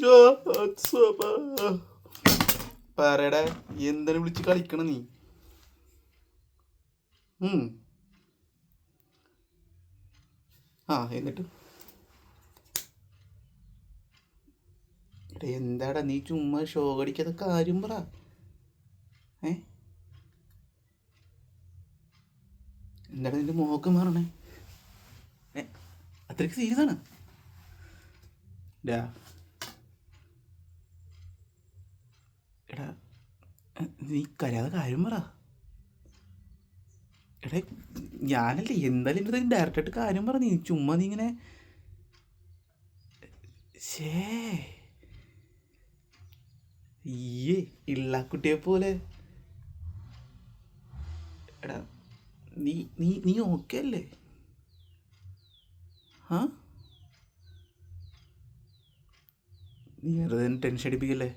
ആ, അച്ഛാ. പറയടാ, എന്തിനു വിളിച്ച് കളിക്കണ നീ? ഉം. ആ, എന്നിട്ട് എടാ എന്താടാ നീ ചുമ്മാ ഷോ അടിക്കാത്ത കാര്യം പറ. ഏ എന്താടാ നിന്റെ മോഹക്ക് മാറണേ? ഏ അത്രയ്ക്ക് സീരിയസ് ആണ്? ഡാ എടാ, നീ കരയാതെ കാര്യം പറ. എടാ ഞാനല്ലേ, എന്തായാലും എൻ്റെ അടുത്ത് ഡയറക്റ്റായിട്ട് കാര്യം പറ. നീ ചുമ്മാ നീ ഇങ്ങനെ ഷേ ഈയേ ഇള്ളാക്കുട്ടിയെ പോലെ. എടാ നീ നീ നീ ഓക്കെ അല്ലേ? ആ, നീ വെറുതെ ടെൻഷൻ അടിപ്പിക്കല്ലേ.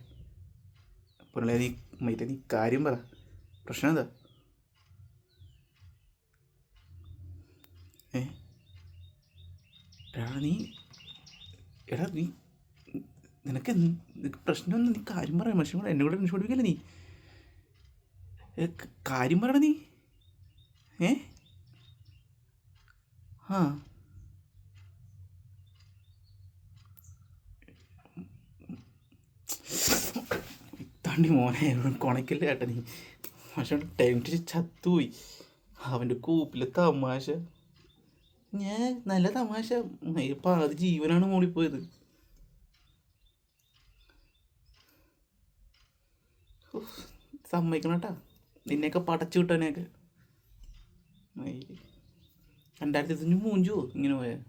പൊന്നളെ നീ മൈറ്റ നീ കാര്യം പറ. പ്രശ്നം എന്താ? ഏ എടാ നീ എടാ നീ നിനക്ക് പ്രശ്നമൊന്നും, നീ കാര്യം പറയാം. മനുഷ്യൻ കൂടെ എന്നെ കൂടെ ടെൻഷൻ പഠിപ്പിക്കല്ലേ നീ. കാര്യം പറയണ നീ. ഏ ആ ഇത്താണ്ടി മോനെ കൊണക്കല്ലേ കേട്ട നീ. പക്ഷെ ടെൻഷൻ ചത്തുപോയി. അവൻ്റെ കൂപ്പിലെ തമാശ. ഞാൻ നല്ല തമാശ. പാതി ജീവനാണ് മൂടിപ്പോയത്. സമ്മതിക്കണം കേട്ടാ, നിന്നെയൊക്കെ പടച്ചു വിട്ടവനെയൊക്കെ. 2005 മൂഞ്ചുവോ ഇങ്ങനെ പോയാൽ?